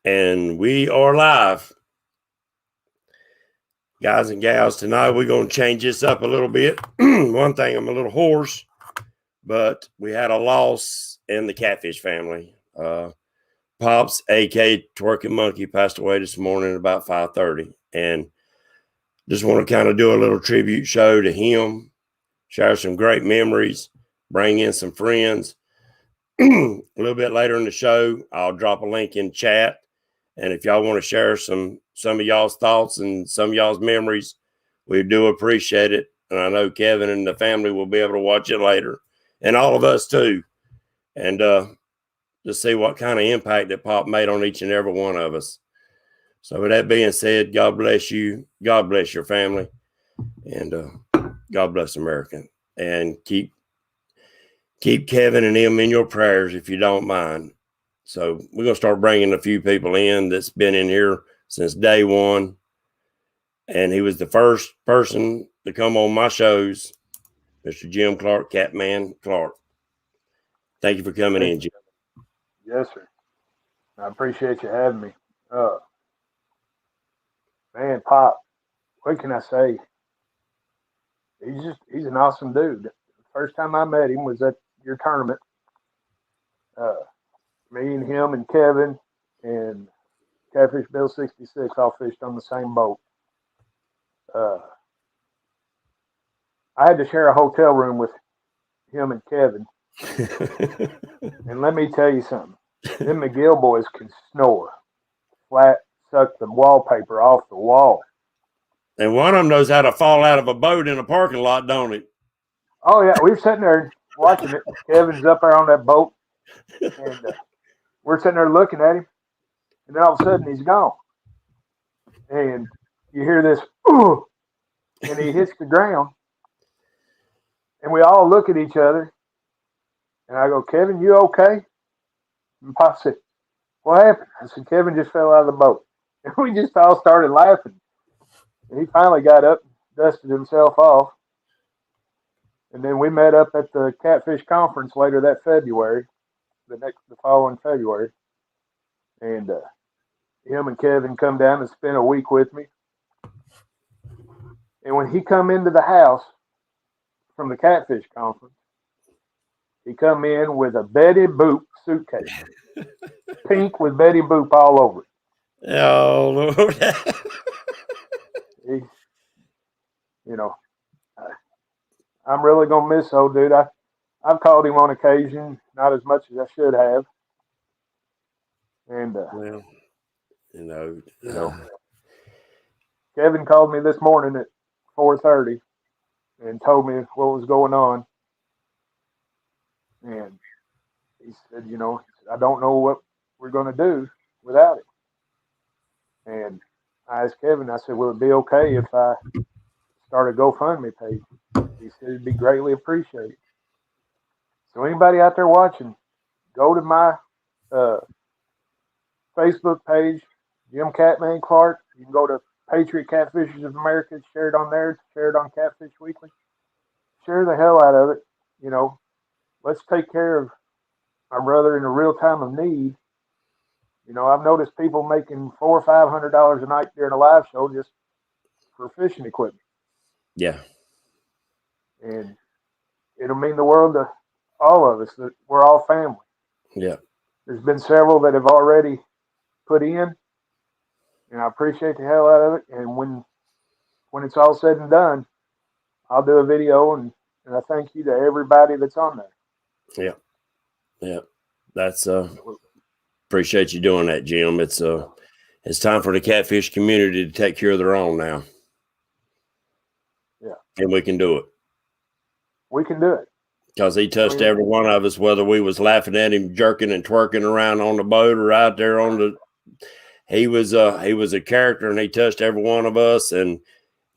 And we are live. Guys and gals, tonight we're going to change this up a little bit. One thing, I'm a little hoarse, but we had a loss in the Catfish family. Pops, a.k.a. Twerking Monkey, passed away this morning at about 5:30. And just want to kind of do a little tribute show to him, share some great memories, bring in some friends. A little bit later in the show, I'll drop a link in chat. And if y'all want to share some of y'all's thoughts and some of y'all's memories, we do appreciate it. And I know Kevin and the family will be able to watch it later, and all of us too. And just see what kind of impact that Pop made on each and every one of us. So with that being said, God bless you. God bless your family. And God bless America. And keep Kevin and him in your prayers if you don't mind. So we're going to start bringing a few people in that's been in here since day one. And he was the first person to come on my shows, Mr. Jim Clark, Catman Clark. Thank you for coming in, Jim. Yes, sir. I appreciate you having me. Man, Pop, what can I say? He's an awesome dude. The first time I met him was at your tournament. Me and him and Kevin and Catfish Bill 66 all fished on the same boat. I had to share a hotel room with him and Kevin. And let me tell you something. Them McGill boys can snore. Flat, suck the wallpaper off the wall. And one of them knows how to fall out of a boat in a parking lot, don't he? Oh, yeah. We were sitting there watching it. Kevin's up there on that boat. And we're sitting there looking at him. And then all of a sudden, he's gone. And you hear this, ooh, and he hits the ground. And we all look at each other. And I go, Kevin, you okay? And Pop said, what happened? I said, Kevin just fell out of the boat. And we just all started laughing. And he finally got up, dusted himself off. And then we met up at the Catfish Conference later that February, the following February. And him and Kevin come down and spend a week with me. And when he come into the house from the Catfish Conference, he come in with a Betty Boop suitcase. Pink with Betty Boop all over it. Oh, Lord. I'm really going to miss old dude. I've called him on occasion, not as much as I should have. And, Kevin called me this morning at 4:30 and told me what was going on. And he said, I don't know what we're going to do without it. And I asked Kevin, I said, will it be okay if I start a GoFundMe page? He said it'd be greatly appreciated. So anybody out there watching, go to my Facebook page, Jim Catman Clark. You can go to Patriot Catfishers of America, share it on there, share it on Catfish Weekly. Share the hell out of it. Let's take care of our brother in a real time of need. I've noticed people making $400 or $500 a night during a live show just for fishing equipment. Yeah. And it'll mean the world to all of us that we're all family. Yeah. There's been several that have already put in, and I appreciate the hell out of it. And when it's all said and done, I'll do a video and I thank you to everybody that's on there. Yeah. Yeah. That's appreciate you doing that, Jim. It's time for the catfish community to take care of their own now. Yeah. And we can do it. We can do it. Because he touched every one of us, whether we was laughing at him jerking and twerking around on the boat or out there on the he was a character, and he touched every one of us. And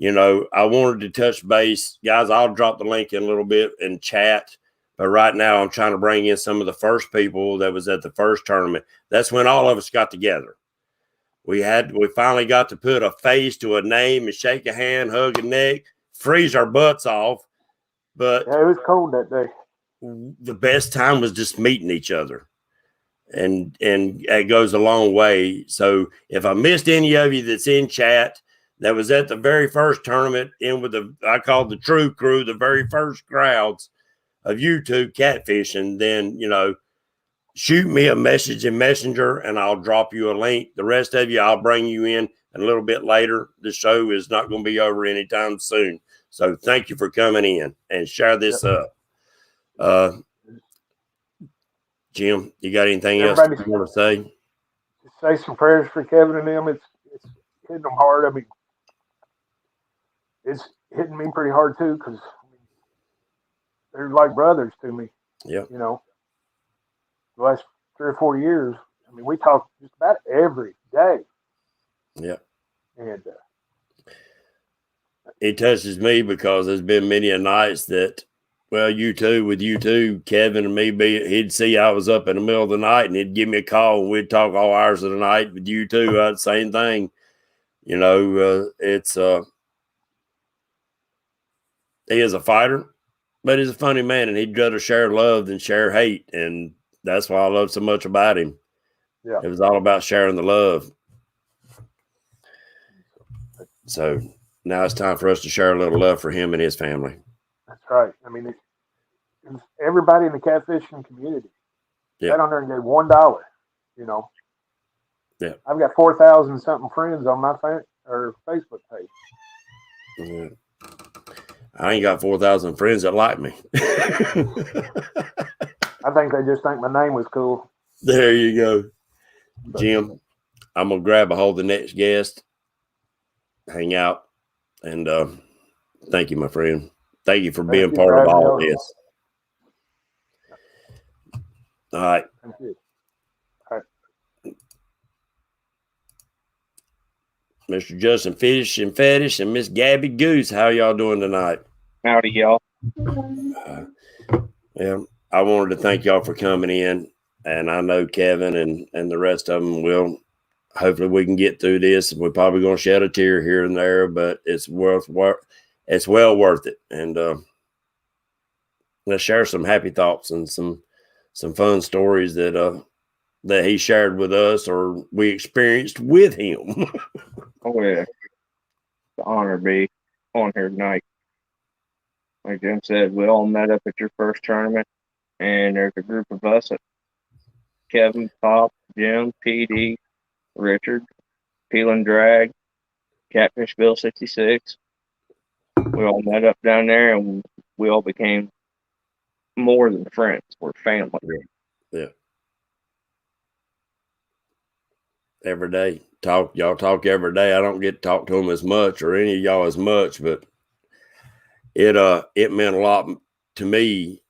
I wanted to touch base. Guys, I'll drop the link in a little bit in chat. But right now I'm trying to bring in some of the first people that was at the first tournament. That's when all of us got together. We finally got to put a face to a name and shake a hand, hug a neck, freeze our butts off. But yeah, it was cold that day. The best time was just meeting each other. and it goes a long way. So if I missed any of you that's in chat, that was at the very first tournament in with I called the true crew, the very first crowds of YouTube catfishing, then, shoot me a message in Messenger and I'll drop you a link. The rest of you, I'll bring you in a little bit later. The show is not going to be over anytime soon. So thank you for coming in and share this up. Jim, you got anything else you want to say? Say some prayers for Kevin and them. It's hitting them hard. I mean, it's hitting me pretty hard too, because they're like brothers to me. Yeah. The last 3 or 4 years, I mean, we talk just about every day. Yeah. And it touches me because there's been many a nights that, well, you two, Kevin and me, he'd see I was up in the middle of the night and he'd give me a call and we'd talk all hours of the night. With you two, same thing. He is a fighter, but he's a funny man, and he'd rather share love than share hate. And that's why I love so much about him. Yeah. It was all about sharing the love. So now it's time for us to share a little love for him and his family. That's right. I mean, it's everybody in the catfishing community. Yeah. Got on there and gave $1. Yeah. I've got 4,000 something friends on my Facebook page. Yeah. I ain't got 4,000 friends that like me. I think they just think my name was cool. There you go. Jim, I'm going to grab a hold of the next guest, hang out, and thank you, my friend. Thank you for being part of all of this. All right. Thank you. All right. Mr. Justin Fish and Fetish and Miss Gabby Goose, how y'all doing tonight? Howdy, y'all. Yeah, I wanted to thank y'all for coming in, and I know Kevin and the rest of them will. Hopefully, we can get through this. We're probably going to shed a tear here and there, but it's well worth it. And let's share some happy thoughts and some fun stories that he shared with us or we experienced with him. Oh, yeah. The honor be on here tonight. Like Jim said, we all met up at your first tournament, and there's a group of us, Kevin, Pop, Jim, PD, Richard, Peel and Drag, Catfish Bill 66. We all met up down there, and we all became more than friends. We're family. Yeah. Every day. Y'all talk every day. I don't get to talk to them as much or any of y'all as much, but it meant a lot to me,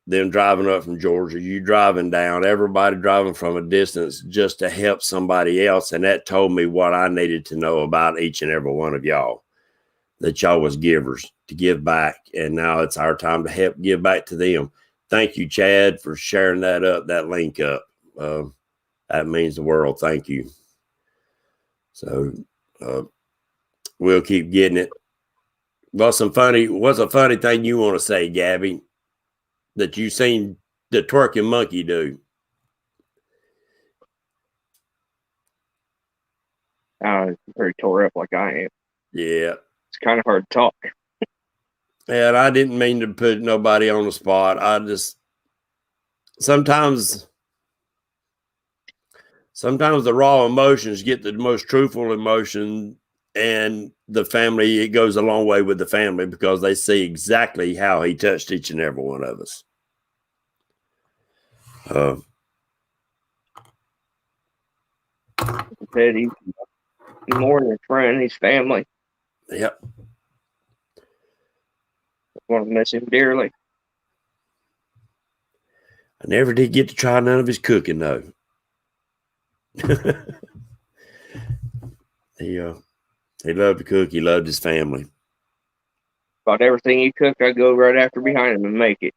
them driving up from Georgia, you driving down, everybody driving from a distance just to help somebody else. And that told me what I needed to know about each and every one of y'all, that y'all was givers to give back. And now it's our time to help give back to them. Thank you, Chad, for sharing that link up. That means the world. Thank you. So we'll keep getting it. What's a funny thing you want to say, Gabby, that you seen the twerking monkey do? Very tore up like I am. Yeah. It's kind of hard to talk. And I didn't mean to put nobody on the spot. I just sometimes the raw emotions get the most truthful emotion, and the family, it goes a long way with the family because they see exactly how he touched each and every one of us. Said he's more than a friend, he's family. Yep. I want to miss him dearly. I never did get to try none of his cooking, though. He loved to cook. He loved his family. About everything he cooked, I go right after behind him and make it.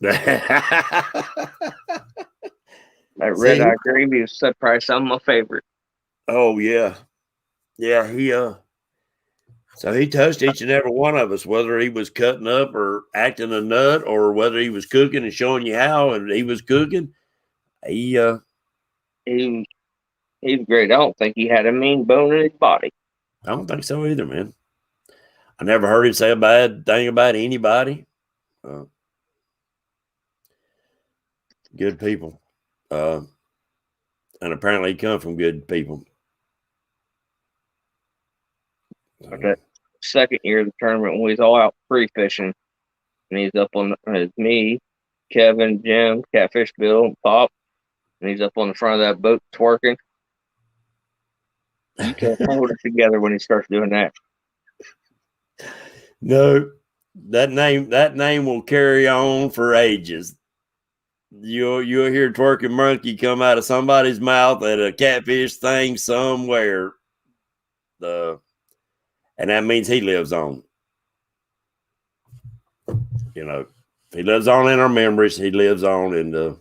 That red-eye gravy is probably some of my favorite. Oh, yeah. Yeah, so he touched each and every one of us, whether he was cutting up or acting a nut or whether he was cooking and showing you how and he was cooking. He He he's great. I don't think he had a mean bone in his body. I don't think so either, man. I never heard him say a bad thing about anybody. Good people. And apparently he come from good people. But that second year of the tournament, when we was all out free fishing, and he's up on me, Kevin, Jim, Catfish Bill, and Pop, and he's up on the front of that boat twerking. You can't hold it together when he starts doing that. No, that name will carry on for ages. You'll hear Twerking Monkey come out of somebody's mouth at a catfish thing somewhere. And that means he lives on. You know, he lives on in our memories. He lives on in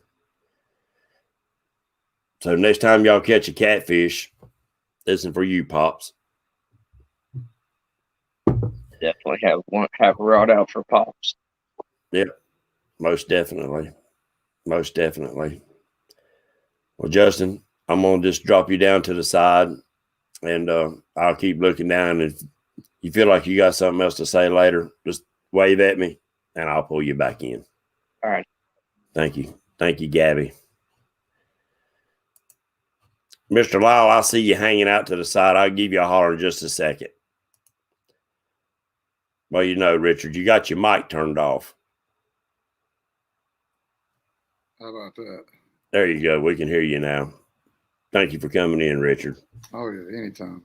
so next time y'all catch a catfish, listen for you, Pops. Definitely have a rod out for Pops. Yeah, most definitely. Most definitely. Well, Justin, I'm going to just drop you down to the side, and I'll keep looking down. If you feel like you got something else to say later, just wave at me, and I'll pull you back in. All right. Thank you. Thank you, Gabby. Mr. Lyle, I see you hanging out to the side. I'll give you a holler in just a second. Well, you know, Richard, you got your mic turned off. How about that? There you go. We can hear you now. Thank you for coming in, Richard. Oh, yeah, anytime.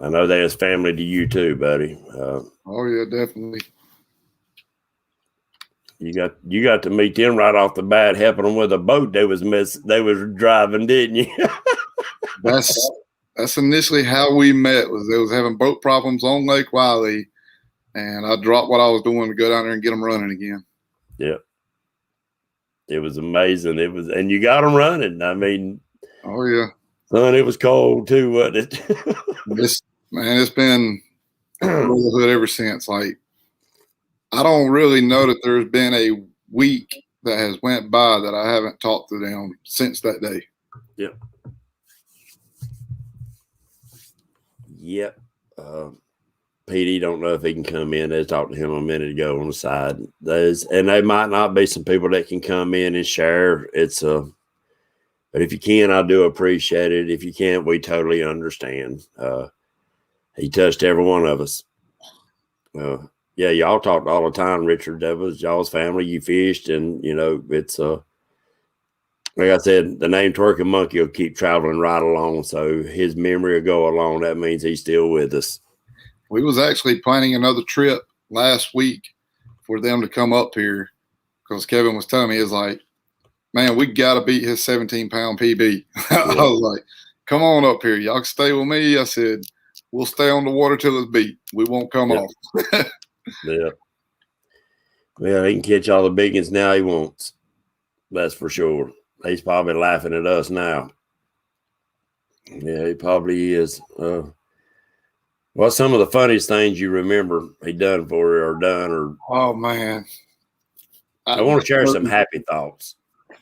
I know there's family to you too, buddy. Oh, yeah, definitely. You got to meet them right off the bat, helping them with a boat they was driving, didn't you? That's initially how we met. Was they was having boat problems on Lake Wiley, and I dropped what I was doing to go down there and get them running again. Yeah, it was amazing. And you got them running. I mean, oh yeah, son, it was cold too, wasn't it? It's been brotherhood ever since. Like, I don't really know that there's been a week that has went by that I haven't talked to them since that day. Yep. Yep. PD don't know if he can come in. I talked to him a minute ago on the side. And they might not be some people that can come in and share. But if you can, I do appreciate it. If you can't, we totally understand. He touched every one of us. Yeah, y'all talked all the time, Richard. That was y'all's family. You fished, and you know it's like I said, the name Twerking Monkey will keep traveling right along. So his memory will go along. That means he's still with us. We was actually planning another trip last week for them to come up here because Kevin was telling me, he was like, man, we got to beat his 17-pound PB. Yeah. I was like, come on up here. Y'all can stay with me. I said, we'll stay on the water till it's beat. We won't come off. Yeah. Well, he can catch all the big ones now he wants. That's for sure. He's probably laughing at us now. Yeah, he probably is. What's some of the funniest things you remember he done for you or done? Or Oh, man. I want to share some happy thoughts.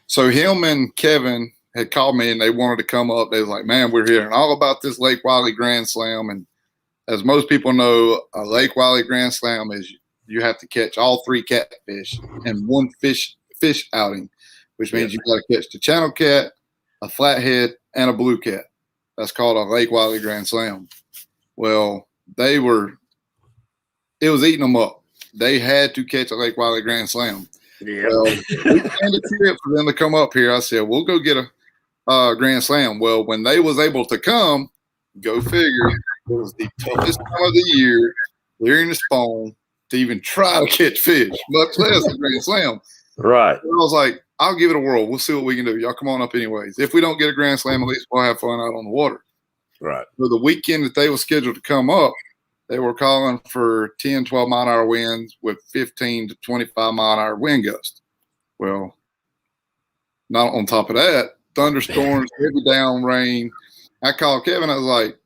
So him and Kevin had called me and they wanted to come up. They was like, man, we're hearing all about this Lake Wiley Grand Slam. And as most people know, a Lake Wiley Grand Slam is you have to catch all three catfish in one fish outing, which means you've got to catch the channel cat, a flathead, and a blue cat. That's called a Lake Wiley Grand Slam. Well, it was eating them up. They had to catch a Lake Wiley Grand Slam. Yeah. Well, we planned a trip for them to come up here. I said, we'll go get a Grand Slam. Well, when they was able to come, go figure, it was the toughest time of the year, clearing the spawn, to even try to catch fish, much less a Grand Slam. Right. So I was like, I'll give it a whirl. We'll see what we can do. Y'all come on up anyways. If we don't get a Grand Slam, at least we'll have fun out on the water. Right. So the weekend that they were scheduled to come up, they were calling for 10, 12-mile-an-hour winds with 15 to 25-mile-an-hour wind gusts. Well, not on top of that, thunderstorms, heavy down rain. I called Kevin. I was like,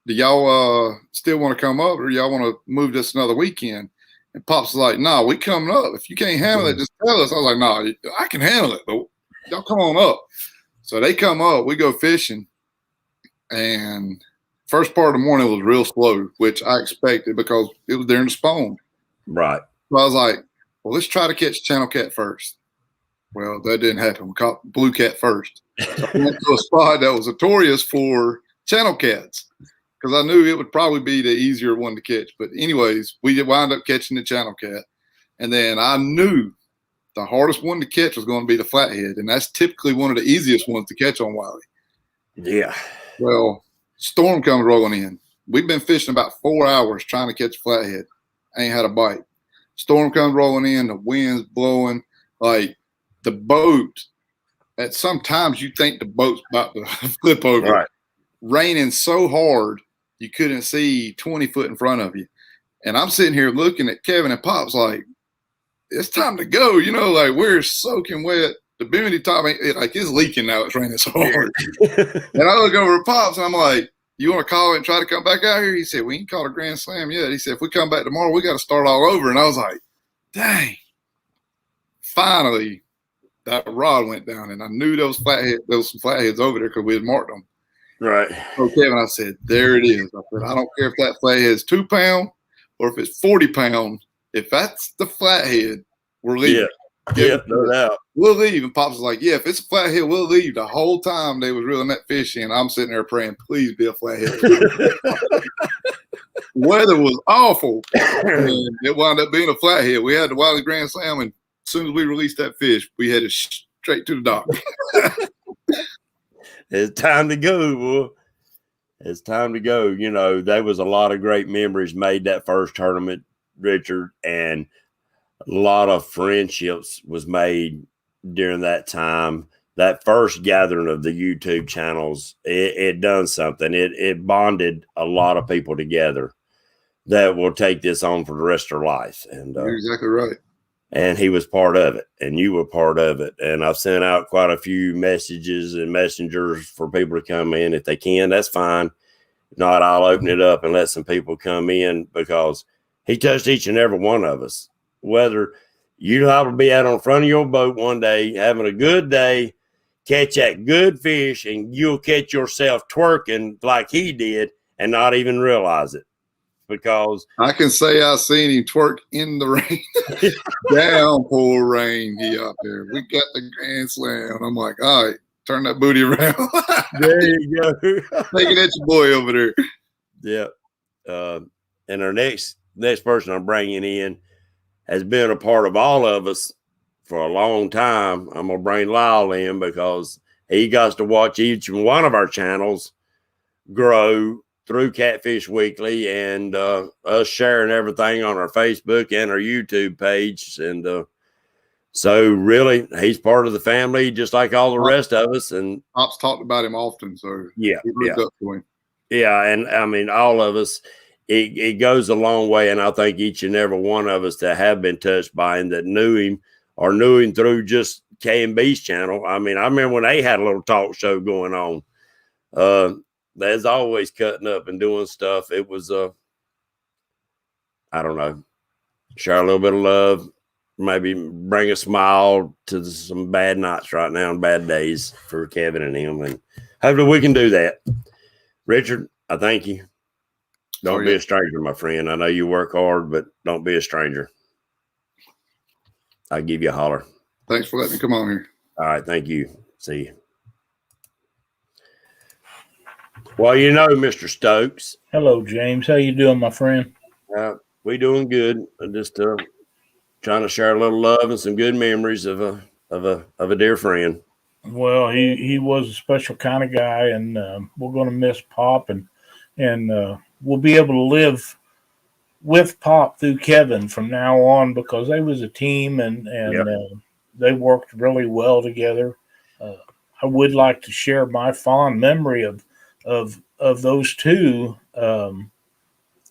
do y'all still want to come up or y'all want to move this another weekend? And Pops was like, no, we coming up. If you can't handle it, just tell us. I was like, no, I can handle it, but y'all come on up. So they come up, we go fishing, and first part of the morning was real slow, which I expected because it was during the spawn. Right. So I was like, well, let's try to catch channel cat first. Well, that didn't happen. We caught blue cat first. So I went to a spot that was notorious for channel cats because I knew it would probably be the easier one to catch. But anyways, we wound up catching the channel cat. And then I knew the hardest one to catch was going to be the flathead. And that's typically one of the easiest ones to catch on Wiley. Yeah. Well, storm comes rolling in. We've been fishing about 4 hours trying to catch a flathead. Ain't had a bite. Storm comes rolling in. The wind's blowing. Like the boat, at sometimes you think the boat's about to flip over. Right. Raining so hard you couldn't see 20 foot in front of you. And I'm sitting here looking at Kevin and Pops like, it's time to go. You know, like we're soaking wet. The bimini top, like it's leaking now. It's raining so hard. And I look over at Pops and I'm like, you want to call it and try to come back out here? He said, we ain't caught a grand slam yet. He said, if we come back tomorrow, we got to start all over. And I was like, dang. Finally, that rod went down, and I knew there was some flatheads over there because we had marked them. Right. So Kevin, I said, there it is. I said, I don't care if that flathead is 2 pound or if it's 40 pound. If that's the flathead, we're leaving. Yeah, no doubt. We'll leave. And Pops was like, yeah, if it's a flathead, we'll leave. The whole time they was reeling that fish in, I'm sitting there praying, please be a flathead. Weather was awful. And it wound up being a flathead. We had the Wiley Grand Slam, and as soon as we released that fish, we headed straight to the dock. It's time to go, boy. It's time to go. You know, there was a lot of great memories made that first tournament, Richard, and a lot of friendships was made during that time. That first gathering of the YouTube channels, it done something. It bonded a lot of people together that will take this on for the rest of their life. And you're exactly right. And he was part of it, and you were part of it. And I've sent out quite a few messages and messengers for people to come in. If they can, that's fine. If not, I'll open it up and let some people come in because he touched each and every one of us. Whether you will be out on front of your boat one day, having a good day, catch that good fish, and you'll catch yourself twerking like he did and not even realize it. Because I can say I seen him twerk in the rain, downpour rain. He out there. We got the grand slam. I'm like, all right, turn that booty around. There you go. Taking at your boy over there. Yeah. And our next person I'm bringing in has been a part of all of us for a long time. I'm gonna bring Lyle in because he got to watch each one of our channels grow through Catfish Weekly and us sharing everything on our Facebook and our YouTube page. And so really, he's part of the family, just like all the rest of us. And Pops talked about him often, so yeah, up to him. Yeah, and I mean, all of us, it goes a long way. And I think each and every one of us that have been touched by him, that knew him or knew him through just K&B's channel. I mean, I remember when they had a little talk show going on. There's always cutting up and doing stuff. It was, I don't know, share a little bit of love, maybe bring a smile to some bad nights right now and bad days for Kevin and him. And hopefully we can do that. Richard, I thank you. Don't be a stranger, my friend. I know you work hard, but don't be a stranger. I'll give you a holler. Thanks for letting me come on here. All right. Thank you. See you. Well, you know, Mr. Stokes. Hello, James. How you doing, my friend? We doing good. I'm just trying to share a little love and some good memories of a dear friend. Well, he was a special kind of guy, and we're going to miss Pop, and we'll be able to live with Pop through Kevin from now on because they was a team, and they worked really well together. I would like to share my fond memory of those two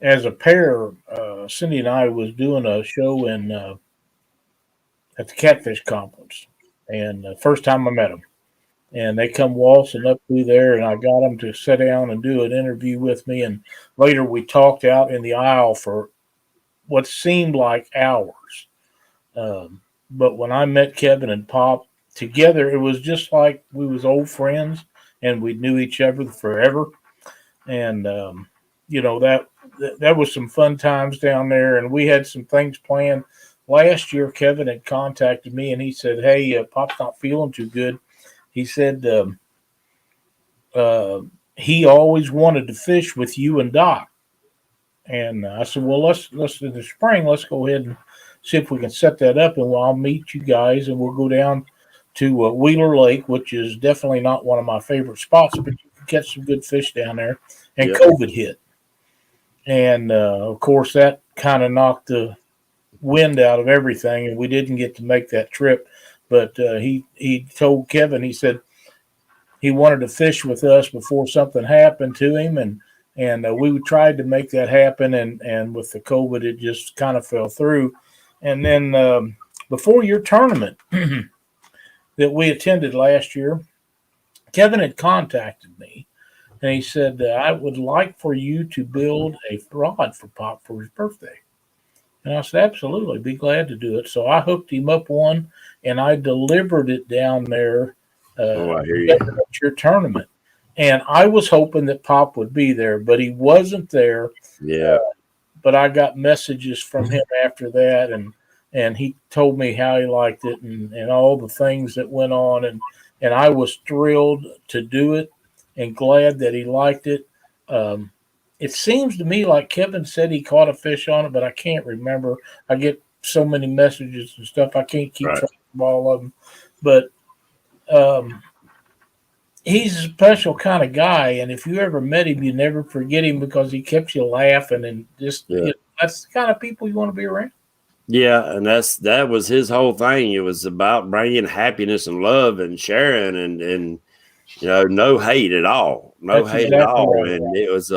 as a pair. Cindy and I was doing a show at the Catfish Conference, and the first time I met them, and they come waltzing up through there, and I got them to sit down and do an interview with me, and later we talked out in the aisle for what seemed like hours. But when I met Kevin and Pop, together. It was just like we was old friends and we knew each other forever. And that was some fun times down there. And we had some things planned. Last year, Kevin had contacted me and he said, "Hey, Pop's not feeling too good." He said he always wanted to fish with you and Doc. And I said, "Well, let's in the spring, let's go ahead and see if we can set that up, and I'll meet you guys, and we'll go down to Wheeler Lake, which is definitely not one of my favorite spots, but you can catch some good fish down there." And COVID hit, and of course that kind of knocked the wind out of everything, and we didn't get to make that trip. But he told Kevin, he said he wanted to fish with us before something happened to him, and we tried to make that happen, and with the COVID, it just kind of fell through. And then before your tournament that we attended last year, Kevin had contacted me, and he said, "I would like for you to build a rod for Pop for his birthday." And I said, "Absolutely, be glad to do it." So I hooked him up one, and I delivered it down there I hear you. at your tournament. And I was hoping that Pop would be there, but he wasn't there. Yeah. But I got messages from him after that, and he told me how he liked it and all the things that went on. And I was thrilled to do it and glad that he liked it. It seems to me like Kevin said he caught a fish on it, but I can't remember. I get so many messages and stuff, I can't keep track of all of them. But he's a special kind of guy, and if you ever met him, you never forget him because he kept you laughing, and just that's the kind of people you want to be around. Yeah, and that was his whole thing. It was about bringing happiness and love and sharing, and no hate at all, at all. Right. And it was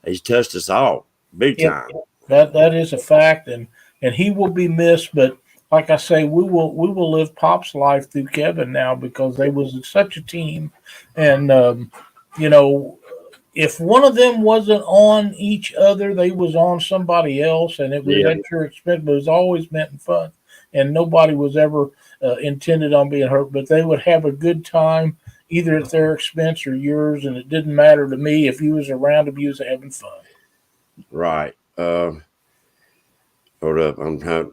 he's touched us all big time. That is a fact, and he will be missed, but. Like I say, we will live Pop's life through Kevin now because they was such a team, and if one of them wasn't on each other, they was on somebody else, and it was at your expense. But it was always meant in fun, and nobody was ever intended on being hurt. But they would have a good time either at their expense or yours, and it didn't matter to me if you was around them, you was having fun. Right. Hold up, I'm trying.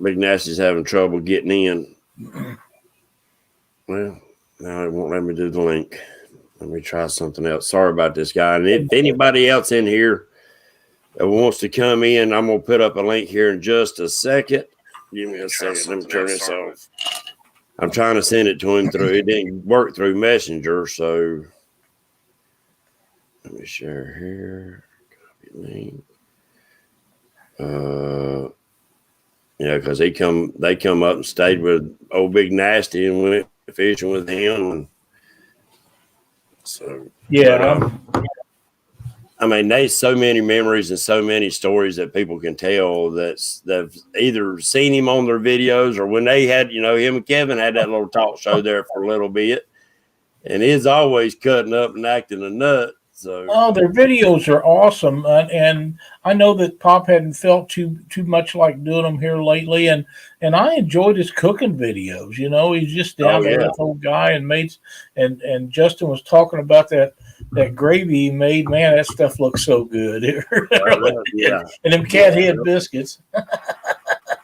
Big Nasty's having trouble getting in. Well, now it won't let me do the link. Let me try something else. Sorry about this, guy. And if anybody else in here that wants to come in, I'm going to put up a link here in just a second. Give me a second. Let me turn this off. I'm trying to send it to him through. It didn't work through Messenger, so let me share here. Copy link. Because they come up and stayed with old Big Nasty and went fishing with him. And so there's so many memories and so many stories that people can tell that've either seen him on their videos or when they had, him and Kevin had that little talk show there for a little bit, and he's always cutting up and acting a nut. So, their videos are awesome, and I know that Pop hadn't felt too much like doing them here lately, and I enjoyed his cooking videos. He's just down there, that old guy, and mates. And Justin was talking about that gravy he made. Man, that stuff looks so good. And them cat head biscuits.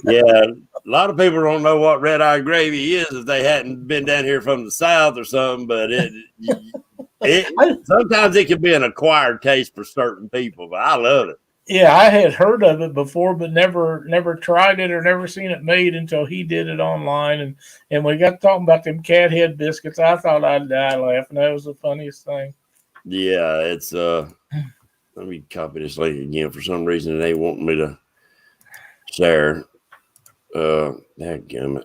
A lot of people don't know what red eye gravy is if they hadn't been down here from the South or something, but sometimes it can be an acquired taste for certain people, but I love it. Yeah, I had heard of it before, but never tried it or never seen it made until he did it online. And when we got talking about them cat head biscuits, I thought I'd die laughing. That was the funniest thing. Yeah, it's let me copy this link again. For some reason, it ain't wanting me to share. Dadgummit.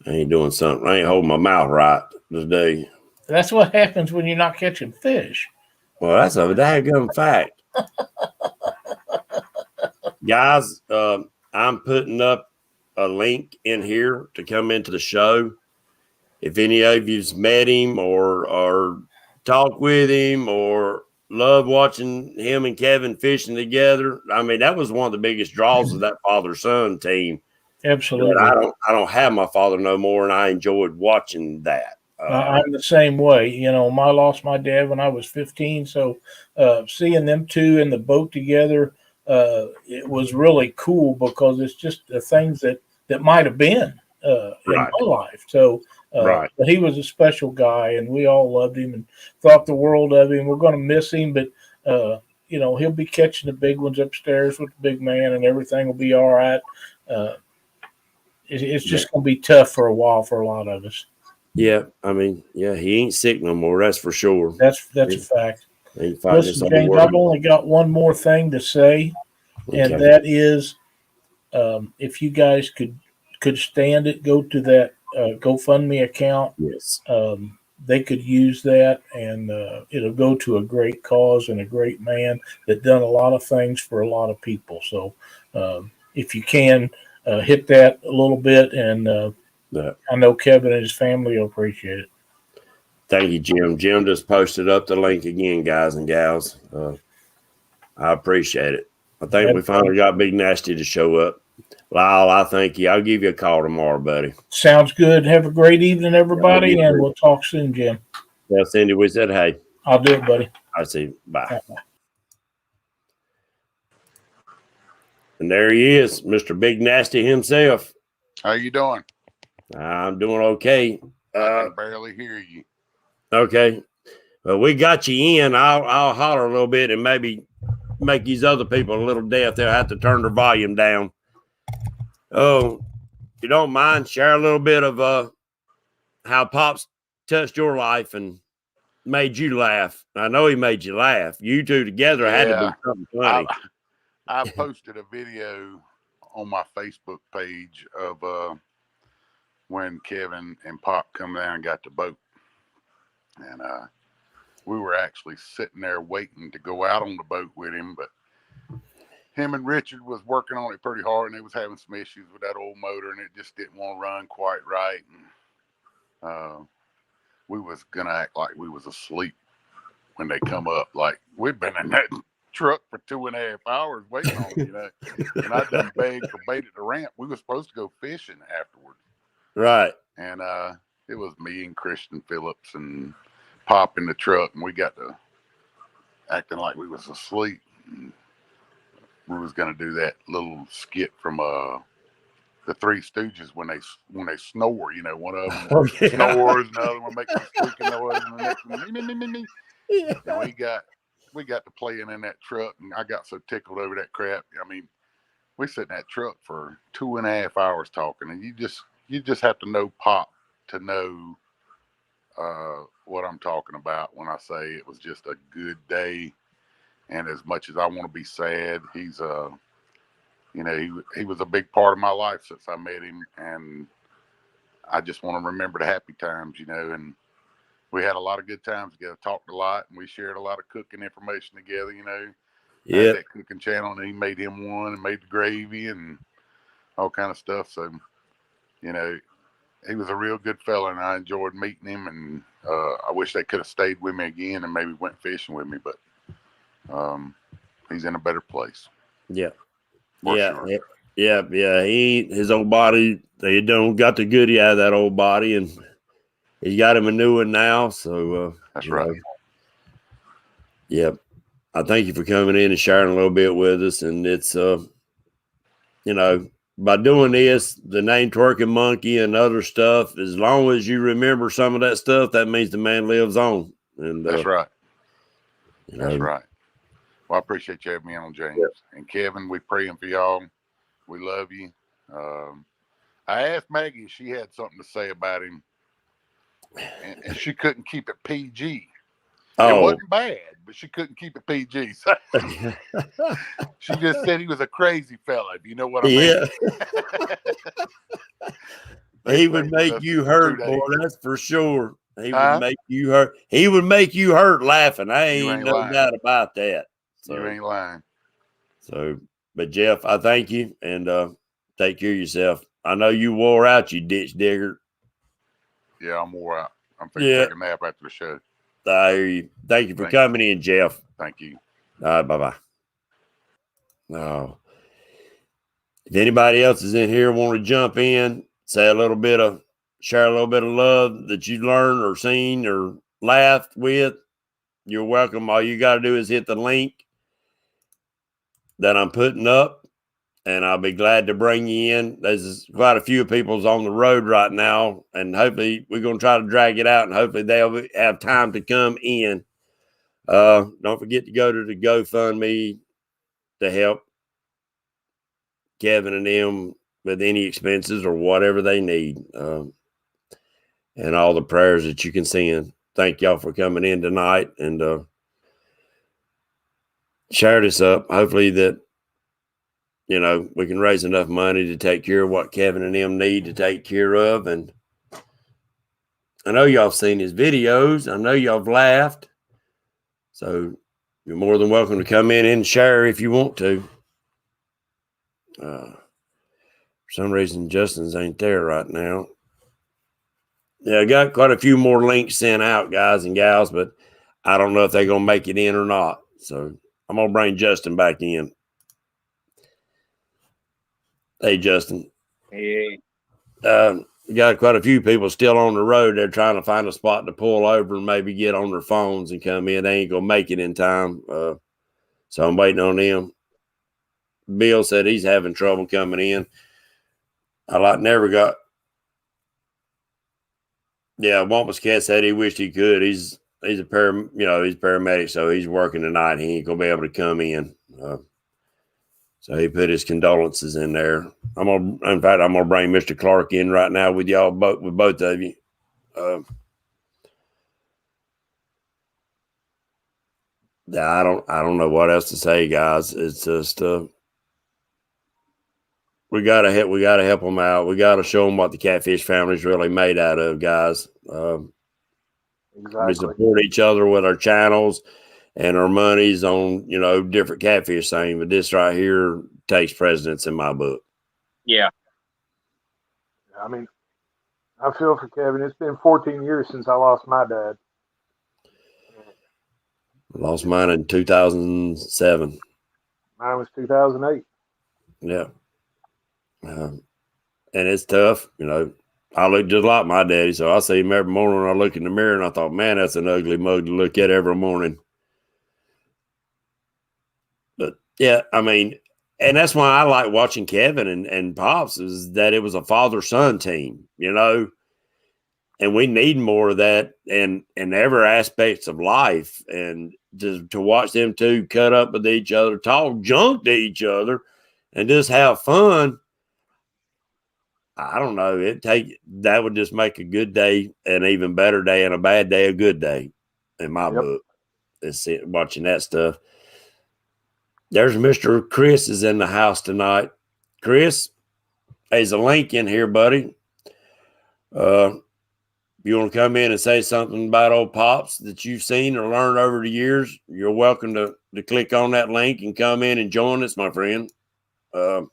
I ain't doing something. I ain't holding my mouth right today. That's what happens when you're not catching fish. Well, that's a dadgum fact. Guys, I'm putting up a link in here to come into the show. If any of you's met him or talked with him or love watching him and Kevin fishing together, that was one of the biggest draws of that father-son team. Absolutely. But I don't have my father no more, and I enjoyed watching that. I'm the same way. You know, I lost my dad when I was 15. So seeing them two in the boat together, it was really cool because it's just the things that might have been in Right. my life. So, Right. but he was a special guy, and we all loved him and thought the world of him. We're going to miss him, but you know, he'll be catching the big ones upstairs with the big man, and everything will be all right. It's just going to be tough for a while for a lot of us. Yeah, I mean, yeah, he ain't sick no more. That's for sure. That's a fact. He ain't fighting this Listen, old James, world. I've only got one more thing to say, and Okay. that is, if you guys could stand it, go to that GoFundMe account. Yes. They could use that, and it'll go to a great cause and a great man that done a lot of things for a lot of people. So, if you can hit that a little bit, and I know Kevin and his family will appreciate it. Thank you, Jim. Jim just posted up the link again, guys and gals. I appreciate it. I think we finally got Big Nasty to show up. Lyle, I thank you. I'll give you a call tomorrow, buddy. Sounds good. Have a great evening, everybody, and we'll talk soon, Jim. Yeah, Cindy, we said hey. I'll do it, buddy. I see. Bye. Bye. And there he is, Mr. Big Nasty himself. How you doing? I'm doing okay. I can barely hear you. Okay. Well, we got you in. I'll holler a little bit and maybe make these other people a little deaf. They'll have to turn their volume down. Oh, if you don't mind, share a little bit of how Pops touched your life and made you laugh. I know he made you laugh. You two together had to be something funny. I posted a video on my Facebook page of when Kevin and Pop come down and got the boat. And we were actually sitting there waiting to go out on the boat with him, but him and Richard was working on it pretty hard, and they was having some issues with that old motor, and it just didn't want to run quite right. And we was gonna act like we was asleep when they come up. Like we'd been in that truck for 2.5 hours waiting on them, you know. And I done begged for bait at the ramp. We were supposed to go fishing afterwards. Right. And it was me and Christian Phillips and Pop in the truck, and we got to acting like we was asleep. And we was gonna do that little skit from the Three Stooges when they snore. You know, one of them snores, another one makes a squeaking noise, and the next one me. And we got to playing in that truck, and I got so tickled over that crap. I mean, we sat in that truck for 2.5 hours talking, and you just have to know Pop to know what I'm talking about when I say it was just a good day. And as much as I want to be sad, he's you know, he was a big part of my life since I met him, and I just want to remember the happy times, you know. And we had a lot of good times together, talked a lot, and we shared a lot of cooking information together, you know. Yeah, that cooking channel, and he made him one and made the gravy and all kind of stuff. So, you know, he was a real good fella, and I enjoyed meeting him. And I wish they could have stayed with me again and maybe went fishing with me, but he's in a better place. Yeah. Sure. Yeah. His old body, they don't got the goodie out of that old body, and he's got him a new one now. So that's right. Yeah. I thank you for coming in and sharing a little bit with us. And it's you know, by doing this, the name Twerking Monkey and other stuff, as long as you remember some of that stuff, that means the man lives on. And that's right. That's right. Well, I appreciate you having me on, James. Yep. And Kevin, we praying for y'all. We love you. I asked Maggie if she had something to say about him, and she couldn't keep it PG. It wasn't bad, but she couldn't keep it PG. So she just said he was a crazy fella, if you know what I mean. He would make you hurt, boy, that's for sure. He would make you hurt. He would make you hurt laughing. I ain't no doubt about that. So, you ain't lying. So, but Jeff, I thank you, and take care of yourself. I know you wore out, you ditch digger. Yeah, I'm wore out. I'm thinking take a nap after the show. I hear you. Thank you for coming in, Jeff. Thank you. All right, bye-bye. Oh. If anybody else is in here want to jump in, share a little bit of love that you learned or seen or laughed with, you're welcome. All you got to do is hit the link that I'm putting up, and I'll be glad to bring you in. There's quite a few people's on the road right now, and hopefully we're going to try to drag it out, and hopefully they'll have time to come in. Don't forget to go to the GoFundMe to help Kevin and them with any expenses or whatever they need, and all the prayers that you can send. Thank y'all for coming in tonight, and share this up. Hopefully that, we can raise enough money to take care of what Kevin and them need to take care of. And I know y'all seen his videos. I know y'all have laughed. So you're more than welcome to come in and share if you want to. For some reason, Justin's ain't there right now. Yeah, I got quite a few more links sent out, guys and gals, but I don't know if they're going to make it in or not. So I'm going to bring Justin back in. Hey, Justin. Hey. We got quite a few people still on the road. They're trying to find a spot to pull over and maybe get on their phones and come in. They ain't going to make it in time. So I'm waiting on them. Bill said he's having trouble coming in. Wampus Cat said he wished he could. He's he's paramedic, so he's working tonight. He ain't going to be able to come in. So he put his condolences in there. I'm gonna bring Mr. Clark in right now with y'all, with both of you. I don't know what else to say, guys. It's just we gotta help them out. We gotta show them what the Catfish family's really made out of, guys. Exactly. We support each other with our channels and our monies on, different catfish things. But this right here takes precedence in my book. Yeah. I mean, I feel for Kevin. It's been 14 years since I lost my dad. I lost mine in 2007. Mine was 2008. Yeah. And it's tough. I look just like my daddy. So I see him every morning when I look in the mirror, and I thought, man, that's an ugly mug to look at every morning. But yeah, I mean, and that's why I like watching Kevin and Pops, is that it was a father-son team, and we need more of that in every aspects of life. And to watch them two cut up with each other, talk junk to each other, and just have fun. I don't know. That would just make a good day an even better day, and a bad day a good day in my book. It's watching that stuff. There's Mr. Chris is in the house tonight. Chris, there's a link in here, buddy. If you want to come in and say something about old Pops that you've seen or learned over the years, you're welcome to click on that link and come in and join us, my friend. But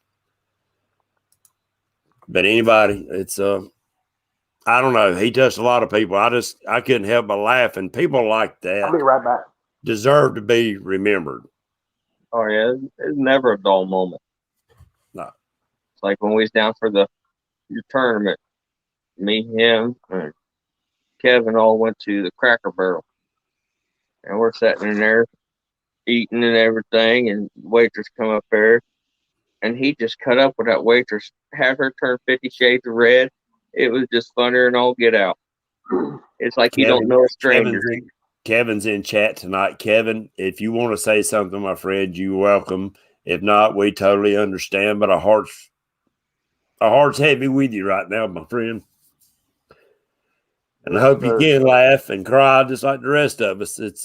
anybody, it's I don't know. He touched a lot of people. I couldn't help but laugh. And people like that I'll be right back. deserve to be remembered. Oh yeah, it's never a dull moment. No. It's like when we was down for your tournament, me, him, and Kevin all went to the Cracker Barrel, and we're sitting in there eating and everything, and the waitress come up there, and he just cut up with that waitress, had her turn 50 Shades of Red. It was just funner and all get out. It's like you don't know a stranger. Kevin's in chat tonight. Kevin, if you want to say something, my friend, you're welcome. If not, we totally understand. But our heart's heavy with you right now, my friend. And I hope you can laugh and cry just like the rest of us. It's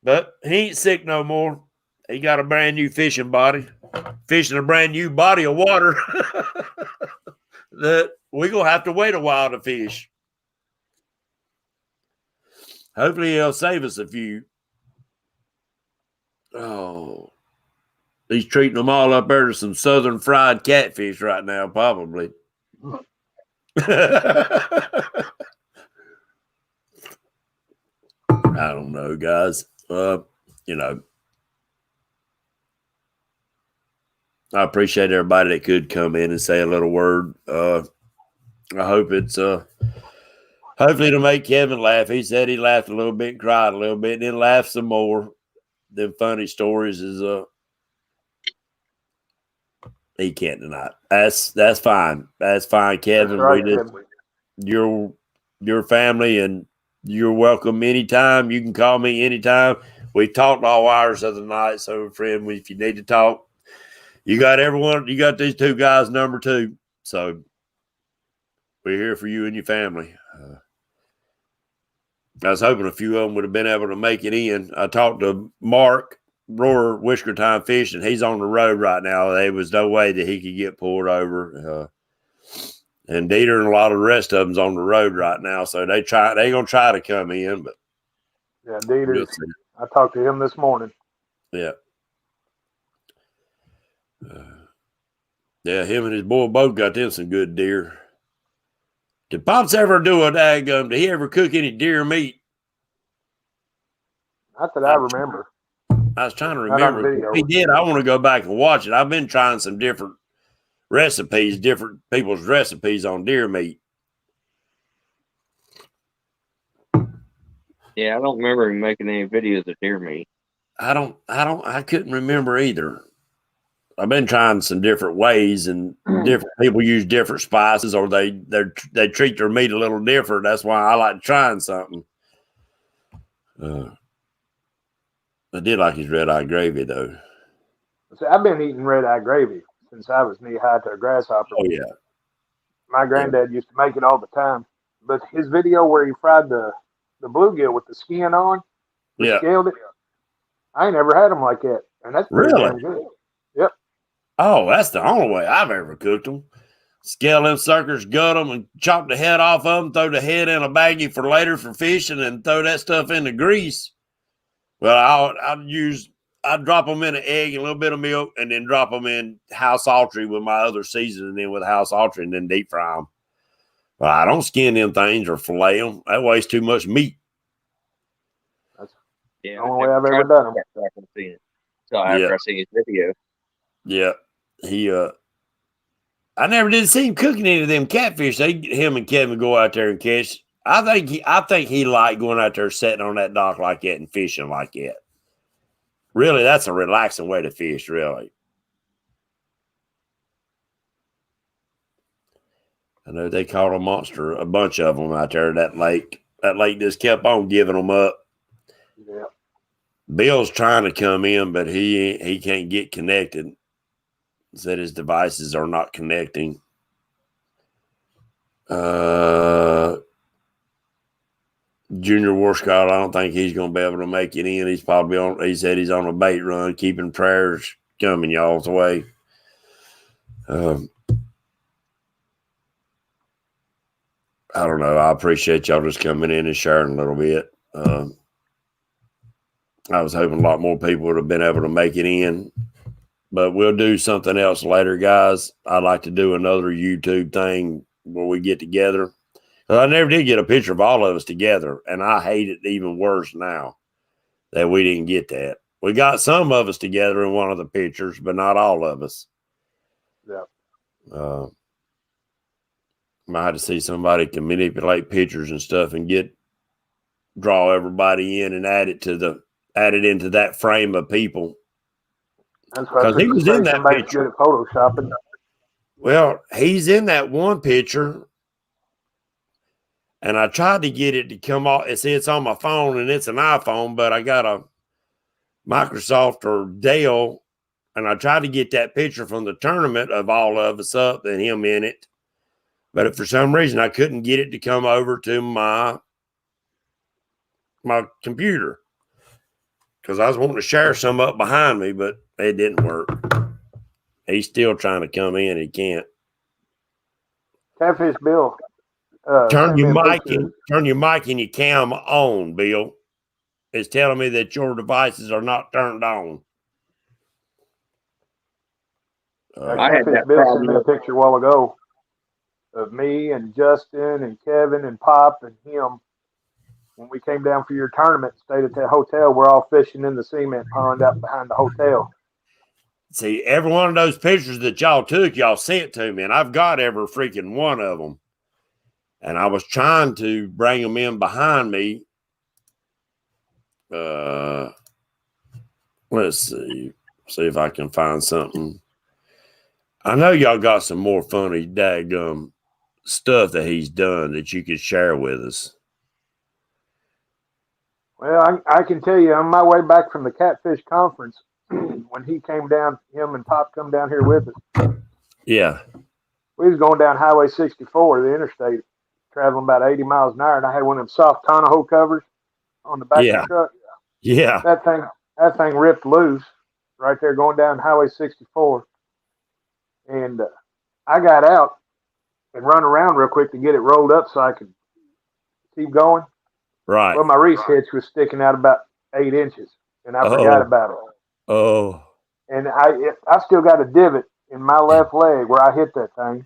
But he ain't sick no more. He got a brand new fishing body, fishing a brand new body of water that we're going to have to wait a while to fish. Hopefully he'll save us a few. Oh, he's treating them all up there to some southern fried catfish right now, probably. I don't know, guys. You know, I appreciate everybody that could come in and say a little word. I hope it's hopefully it'll make Kevin laugh. He said he laughed a little bit, cried a little bit, and then laughed some more. Them funny stories is he can't deny it. That's fine. That's fine, Kevin. That's right, We just Kevin. your family, and you're welcome anytime. You can call me anytime. We talked all hours of the night, so friend, if you need to talk, you got everyone. You got these two guys number 2, so we're here for you and your family. I was hoping a few of them would have been able to make it in. I talked to Mark Roar, Whisker Time Fishing. He's on the road right now. There was no way that he could get pulled over. And Dieter and a lot of the rest of them's on the road right now, so they're gonna try to come in, but Yeah, Dieter. we'll see. I talked to him this morning. Yeah. Yeah, him and his boy both got them some good deer. Did Pops ever do a daggum? Did he ever cook any deer meat? Not that I remember. I was trying to Not on remember. video. If he did, I want to go back and watch it. I've been trying some different recipes, different people's recipes on deer meat. Yeah, I don't remember him making any videos of deer meat. I couldn't remember either. I've been trying some different ways, and different people use different spices, or they treat their meat a little different. That's why I like trying something. I did like his red eye gravy though. See, I've been eating red eye gravy since I was knee high to a grasshopper. Oh yeah. My granddad used to make it all the time. But his video where he fried the bluegill with the skin on, Yeah. scaled it, I ain't never had them like that. And that's pretty Really? damn good. Yep. Oh, that's the only way I've ever cooked them. Scale them suckers, gut them, and chop the head off of them, throw the head in a baggie for later for fishing, and throw that stuff in the grease. Well, I'd drop them in an egg and a little bit of milk, and then drop them in house altry with my other seasoning, then with house altry, and then deep fry them. Well, I don't skin them things or fillet them. That wastes too much meat. That's Yeah, the only way I've ever done them. So after Yeah. I see his video, Yeah, I never did see him cooking any of them catfish. Him and Kevin go out there and catch. I think he liked going out there sitting on that dock like that and fishing like that. Really, that's a relaxing way to fish, really. I know they caught a monster, a bunch of them out there at that lake. That lake just kept on giving them up. Yeah. Bill's trying to come in, but he can't get connected. Said his devices are not connecting. Junior Warscott, I don't think he's going to be able to make it in. He said he's on a bait run, keeping prayers coming y'all's way. I don't know. I appreciate y'all just coming in and sharing a little bit. I was hoping a lot more people would have been able to make it in, but we'll do something else later, guys. I'd like to do another YouTube thing where we get together. I never did get a picture of all of us together, and I hate it even worse now that we didn't get that. We got some of us together in one of the pictures, but not all of us. Yeah. Might have to see somebody can manipulate pictures and stuff and draw everybody in and add it into that frame of people. That's what I 'Cause he was in that somebody's picture. good at photoshopping. Well, he's in that one picture, and I tried to get it to come off. It's on my phone, and it's an iPhone, but I got a Microsoft or Dell, and I tried to get that picture from the tournament of all of us up and him in it. But for some reason, I couldn't get it to come over to my computer because I was wanting to share some up behind me, but it didn't work. He's still trying to come in. He can't. Catfish Bill. Turn sent me your a mic picture. and your cam on, Bill. It's telling me that your devices are not turned on. I had Catfish that Bill sent me a problem. picture a while ago of me and Justin and Kevin and Pop and him. when we came down for your tournament, stayed at that hotel. We're all fishing in the cement pond out behind the hotel. See, every one of those pictures that y'all took, y'all sent to me, and I've got every freaking one of them. And I was trying to bring them in behind me. Let's see if I can find something. I know y'all got some more funny daggum stuff that he's done that you could share with us. Well, I can tell you, on my way back from the Catfish Conference, when he came down, him and Pop come down here with us. Yeah. We was going down Highway 64, the interstate, traveling about 80 miles an hour, and I had one of them soft tonneau covers on the back of the truck. Yeah. That thing ripped loose right there going down Highway 64. And I got out and run around real quick to get it rolled up so I could keep going. Right. Well, my reef hitch was sticking out about 8 inches, and I forgot about it. Oh. And I still got a divot in my left leg where I hit that thing.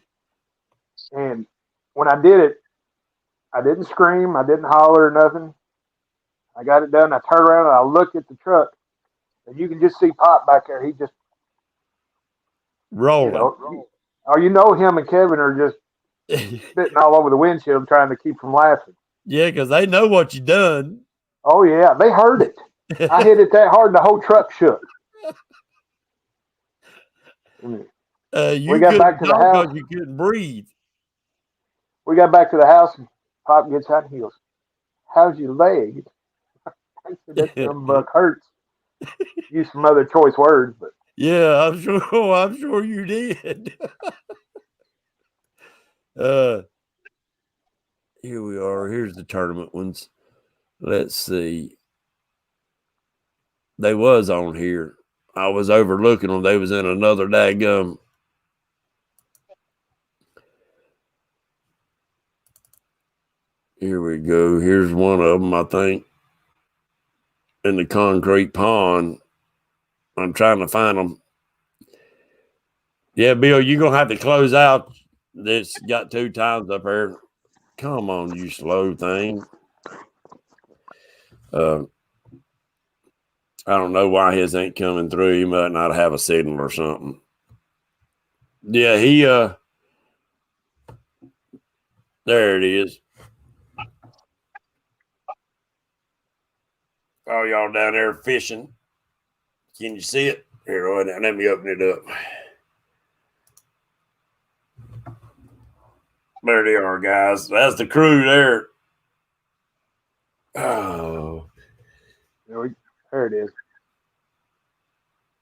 And when I did it, I didn't scream, I didn't holler or nothing. I got it done. I turned around and I looked at the truck, and you can just see Pop back there. He just rolling. Him and Kevin are just spitting all over the windshield trying to keep from laughing. Yeah, because they know what you done. Oh yeah, they heard it. I hit it that hard, the whole truck shook. We got back to the house. You couldn't breathe. We got back to the house, and Pop gets out and he goes, "How's your leg?" I said, "That some buck hurts." Use some other choice words, but yeah, I'm sure you did. Here we are. Here's the tournament ones. Let's see. They was on here. I was overlooking them. They was in another daggum. Here we go. Here's one of them, I think. In the concrete pond. I'm trying to find them. Yeah, Bill, you're going to have to close out. This got 2 times up there. Come on, you slow thing. I don't know why his ain't coming through. He might not have a signal or something. Yeah, there it is. Oh, y'all down there fishing. Can you see it? Here, let me open it up. There they are, guys. That's the crew there. Oh. There it is.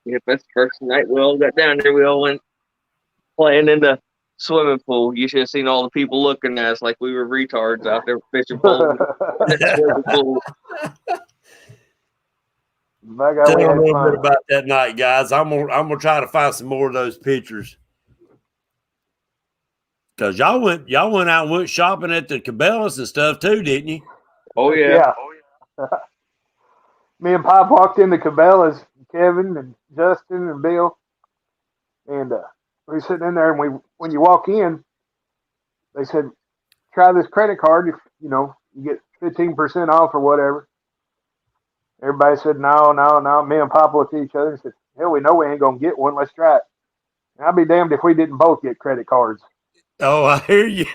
Yep, that's the first night we all got down there. We all went playing in the swimming pool. You should have seen all the people looking at us like we were retards out there fishing pole. Swimming pool. Tell me a little bit about that night, guys. I'm gonna try to find some more of those pictures. Cause y'all went out and went shopping at the Cabela's and stuff too, didn't you? Oh yeah. Me and Pop walked into Cabela's, Kevin and Justin and Bill, and we were sitting in there. And when you walk in, they said, "Try this credit card. If you get 15% off or whatever." Everybody said, "No." Me and Pop looked at each other and said, "Hell, we know we ain't gonna get one. Let's try it." And I'll be damned if we didn't both get credit cards. Oh, I hear you.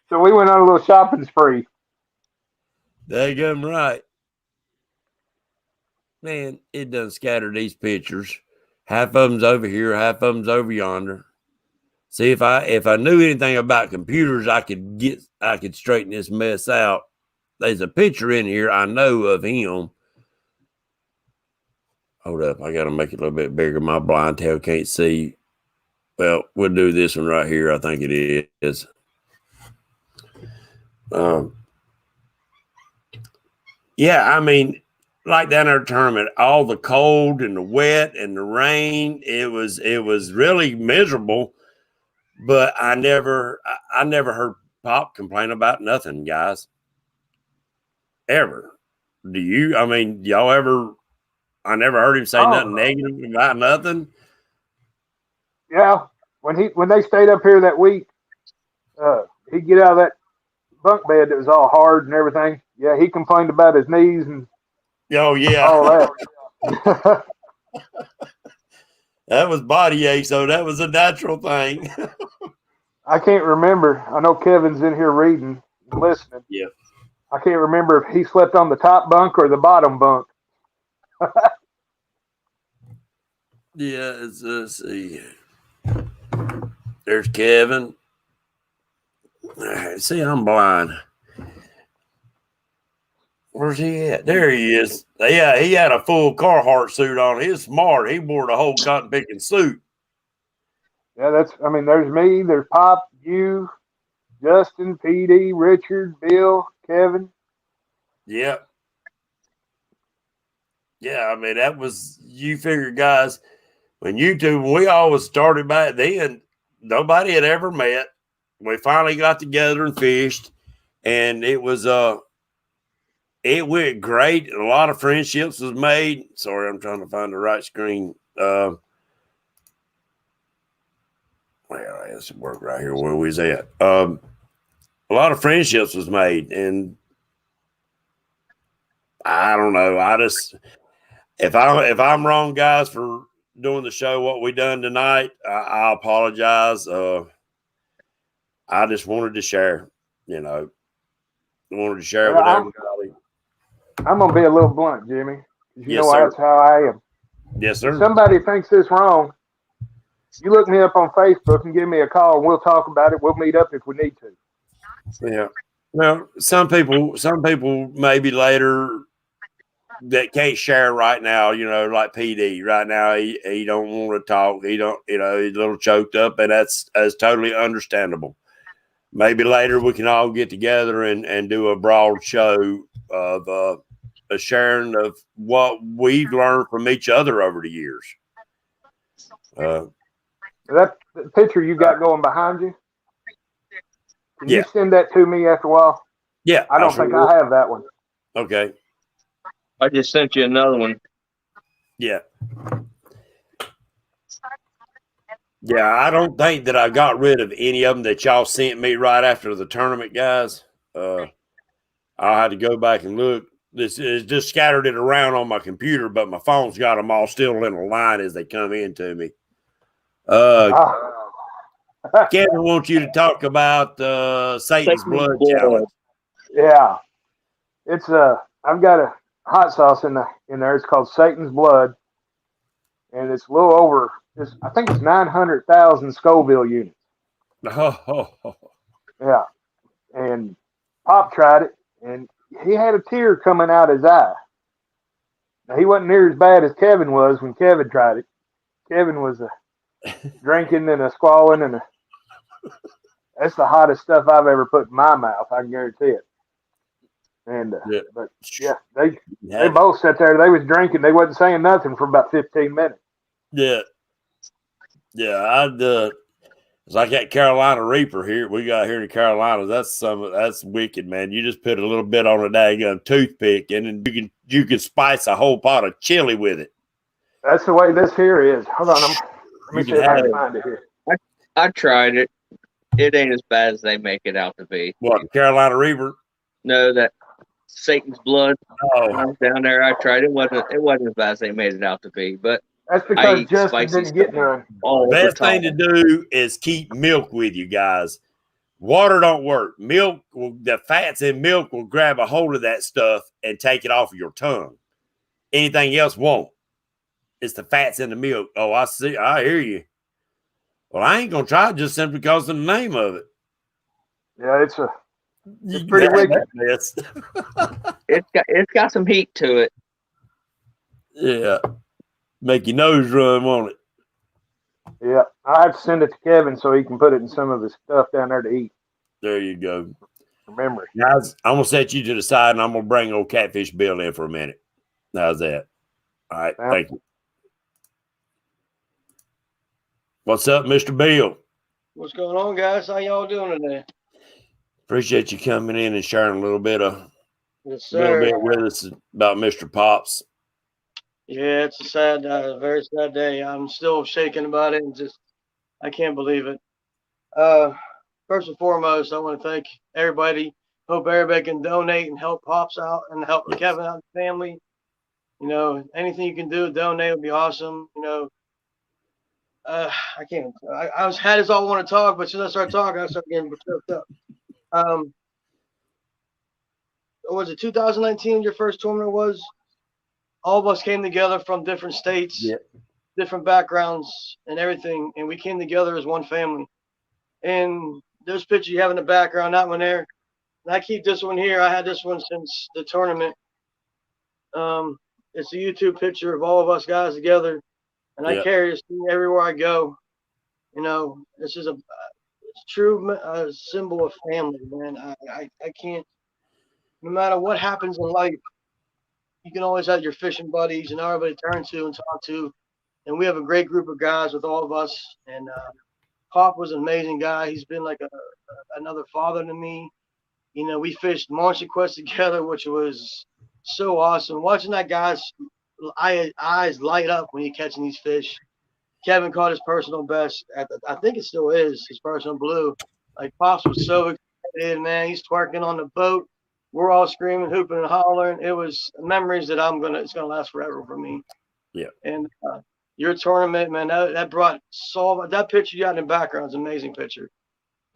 So we went on a little shopping spree. Daggum right. Man, it done scattered these pictures. Half of them's over here, half of them's over yonder. See, if I knew anything about computers, I could straighten this mess out. There's a picture in here I know of him. Hold up, I gotta make it a little bit bigger. My blind tail can't see. Well, we'll do this one right here. I think it is. Yeah, I mean, like down there tournament, all the cold and the wet and the rain, it was really miserable. But I never heard Pop complain about nothing, guys. Ever. Do you? I mean, y'all ever? I never heard him say nothing negative about nothing. Yeah, when they stayed up here that week, he'd get out of that bunk bed that was all hard and everything. Yeah, he complained about his knees and Oh yeah, all that. that was body ache, so that was a natural thing. I can't remember. I know Kevin's in here reading and listening. Yeah. I can't remember if he slept on the top bunk or the bottom bunk. Yeah, let's see. There's Kevin. All right, see, I'm blind. Where's he at? There he is. Yeah, he had a full Carhartt suit on. He's smart. He wore the whole cotton picking suit. Yeah, there's me, there's Pop, you, Justin, PD, Richard, Bill, Kevin. Yeah. Yeah, I mean, that was, you figure, guys, when we always started back then, nobody had ever met. We finally got together and fished, and it went great. A lot of friendships was made. Sorry, I'm trying to find the right screen. Well, that's work right here where we was at. A lot of friendships was made, and I don't know. I just, if I'm wrong, guys, for doing the show what we done tonight, I apologize. I just wanted to share, wanted to share with everybody. I'm gonna be a little blunt, Jimmy. Yes, sir. That's how I am. Yes, sir. If somebody thinks this wrong, you look me up on Facebook and give me a call, and we'll talk about it. We'll meet up if we need to. Yeah. Well, some people maybe later that can't share right now, like PD right now, he don't want to talk. He don't, he's a little choked up, and that's totally understandable. Maybe later we can all get together and do a broad show of a sharing of what we've learned from each other over the years. That picture you got going behind you, can Yeah. you send that to me after a while? Yeah. I don't think I have that one. Okay. I just sent you another one. Yeah. Yeah, I don't think that I got rid of any of them that y'all sent me right after the tournament, guys. I'll have to go back and look. This is just scattered it around on my computer, but my phone's got them all still in a line as they come in to me. Kevin wants you to talk about Satan's Blood Challenge. Yeah, it's I've got a hot sauce in there. It's called Satan's Blood, and it's a little over. I think it's 900,000 Scoville units. Yeah, and Pop tried it, and he had a tear coming out his eye. Now, he wasn't near as bad as Kevin was when Kevin tried it. Kevin was drinking and squalling, and that's the hottest stuff I've ever put in my mouth. I can guarantee it. And but yeah, they both sat there. They was drinking. They wasn't saying nothing for about 15 minutes. Yeah. It's like that Carolina Reaper here. We got here in the Carolinas. That's wicked, man. You just put a little bit on a daggum toothpick, and then you can spice a whole pot of chili with it. That's the way this here is. Hold on, let me see if I can find it here. I tried it. It ain't as bad as they make it out to be. What, Carolina Reaper? No, that Satan's Blood. Oh, When I was down there, I tried it. It wasn't as bad as they made it out to be. But that's because Justin didn't get none. Best thing to do is keep milk with you guys. Water don't work. The fats in milk will grab a hold of that stuff and take it off of your tongue. Anything else won't. It's the fats in the milk. Oh, I see. I hear you. Well, I ain't gonna try it just simply because of the name of it. Yeah, it's pretty wicked. It's got some heat to it. Yeah, make your nose run, won't it? Yeah, I have to send it to Kevin so he can put it in some of his stuff down there to eat. There you go. Remember, guys, I'm gonna set you to the side, and I'm gonna bring old Catfish Bill in for a minute. How's that? All right, thank you. What's up, Mr. Bill? What's going on, guys? How y'all doing today? Appreciate you coming in and sharing a little bit Yes, sir. with us about Mr. Pops. Yeah, it's a sad, very sad day. I'm still shaking about it, and I can't believe it. First and foremost, I want to thank everybody hope everybody can donate and help Pops out and help Yes. Kevin out and the family. You know, anything you can do, donate would be awesome. You know, I can't. I had this all want to talk, but as soon as I start talking, I start getting choked up. Was it 2019? Your first tournament was? All of us came together from different states, Yeah. different backgrounds, and everything, and we came together as one family. And this picture you have in the background, that one there, and I keep this one here. I had this one since the tournament. It's a YouTube picture of all of us guys together, and I Yeah. carry this thing everywhere I go. You know, this is a true symbol of family, man. I can't. No matter what happens in life, you can always have your fishing buddies and everybody to turn to and talk to. And we have a great group of guys with all of us. And Pop was an amazing guy. He's been like another father to me. You know, we fished Monster Quest together, which was so awesome. Watching that guy's eyes light up when you're catching these fish. Kevin caught his personal best. I think it still is his personal blue. Like Pops was so excited, man. He's twerking on the boat. We're all screaming, hooping, and hollering. It was memories that it's gonna last forever for me. Yeah. And your tournament, man, that brought that picture you got in the background is an amazing picture.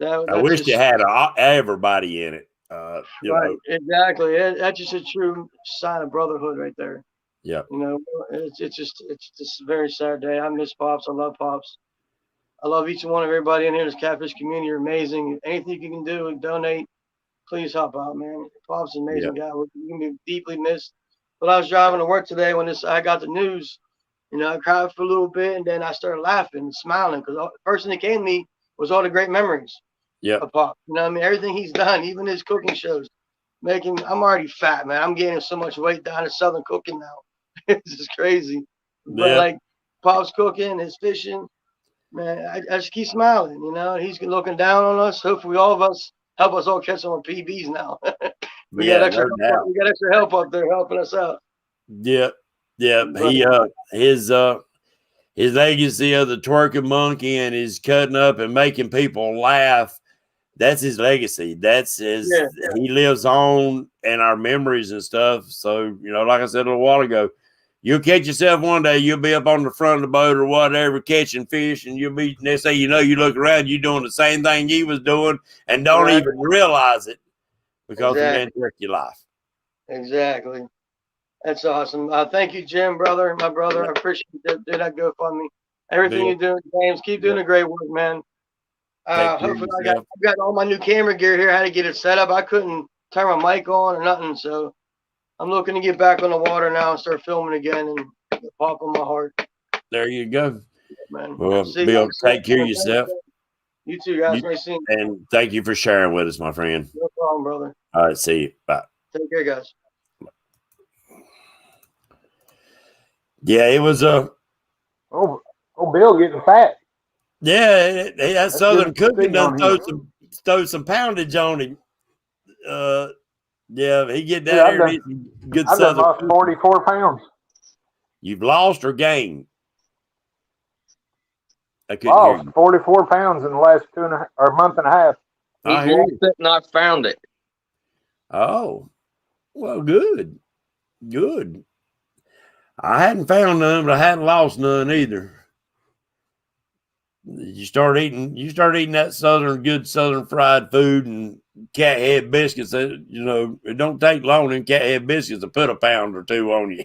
I That's wish just, you had everybody in it. You right, know. exactly. That's just a true sign of brotherhood right there. Yeah. You know, it's just a very sad day. I miss Pops. I love Pops. I love each and one of everybody in here. This catfish community. You're amazing. Anything you can do and donate, please help out, man. Pop's an amazing guy. We're going to be deeply missed. But I was driving to work today when I got the news. You know, I cried for a little bit, and then I started laughing and smiling because the first thing that came to me was all the great memories of Pop. You know what I mean? Everything he's done, even his cooking shows. I'm already fat, man. I'm gaining so much weight down in Southern cooking now. It's just crazy. But like Pop's cooking, his fishing, man, I just keep smiling, you know. He's looking down on us. Hopefully, all of us help us all catch some more PBs now. we got extra help up there helping us out. Yeah, yeah. His legacy of the twerking monkey and his cutting up and making people laugh. That's his legacy. That's his. Yeah. He lives on in our memories and stuff. So, you know, like I said a little while ago, you'll catch yourself one day. You'll be up on the front of the boat or whatever, catching fish, and you'll be. Next thing you know, you look around, you're doing the same thing he was doing, and don't even realize it because the man took your life. Exactly. That's awesome. Thank you, Jim, brother, my brother. I appreciate that GoFundMe. Everything you're doing, James. Keep doing the great work, man. Hopefully, I've got all my new camera gear here. I had to get it set up. I couldn't turn my mic on or nothing, so I'm looking to get back on the water now and start filming again and Pop on my heart. There you go, man. Well, Bill, take care of yourself. You too, guys. And thank you for sharing with us, my friend. No problem, brother. All right, see you. Bye. Take care, guys. Yeah, it was a. Oh, Bill getting fat. Yeah, that Southern cooking done throw some poundage on him. Yeah, he get down here and eat some good Southern. I've lost 44 pounds. You've lost or gained? I couldn't lost hear you. 44 pounds in the last month and a half. He's lost it, not found it. Oh, well, good. Good. I hadn't found none, but I hadn't lost none either. You start eating that good Southern fried food and cat head biscuits. You know, it don't take long in cat head biscuits to put a pound or two on you.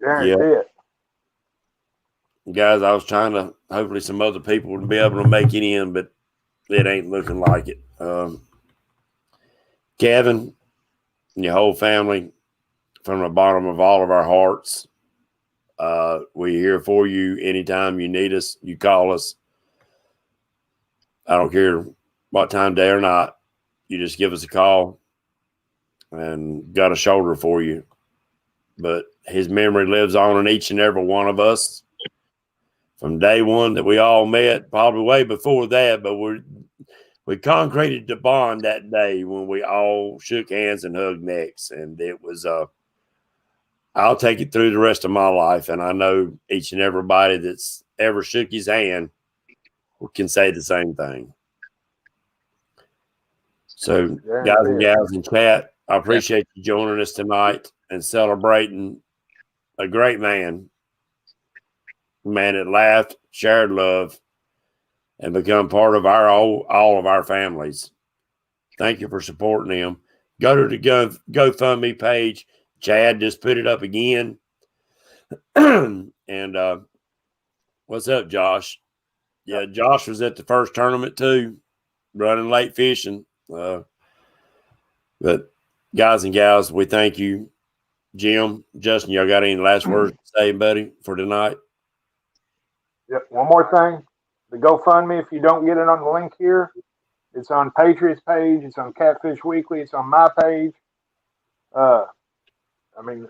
Yeah. Guys, I was trying to, hopefully some other people would be able to make it in, but it ain't looking like it. Kevin and your whole family, from the bottom of all of our hearts, we're here for you anytime you need us. You call us. I don't care what time, day or night. You just give us a call and got a shoulder for you. But his memory lives on in each and every one of us. From day one that we all met, probably way before that, but we concreted the bond that day when we all shook hands and hugged necks. And it was I'll take it through the rest of my life. And I know each and everybody that's ever shook his hand can say the same thing. So, Yeah, guys and yeah. gals in chat, I appreciate you joining us tonight and celebrating a great man that laughed, shared love, and become part of all of our families. Thank you for supporting him. Go to the GoFundMe page. Chad just put it up again. And what's up, Josh? Yeah, Josh was at the first tournament too, running late fishing. But guys and gals, we thank you. Jim, Justin, y'all got any last words to say, buddy, for tonight? Yep. One more thing. The GoFundMe, if you don't get it on the link here, it's on Patriot's page. It's on Catfish Weekly. It's on my page. I mean,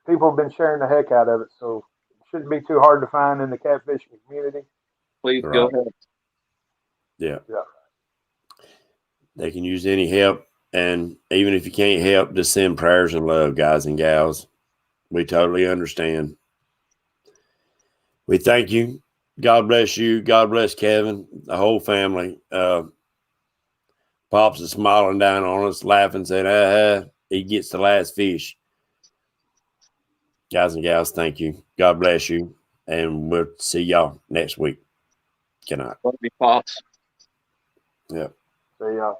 people have been sharing the heck out of it, so it shouldn't be too hard to find in the catfishing community. Please go ahead. Yeah. Yeah. They can use any help. And even if you can't help, just send prayers and love, guys and gals. We totally understand. We thank you. God bless you. God bless Kevin, the whole family. Pops is smiling down on us, laughing, saying, he gets the last fish. Guys and gals, thank you. God bless you. And we'll see y'all next week. Good night. Love you, Pops. Yeah. See y'all.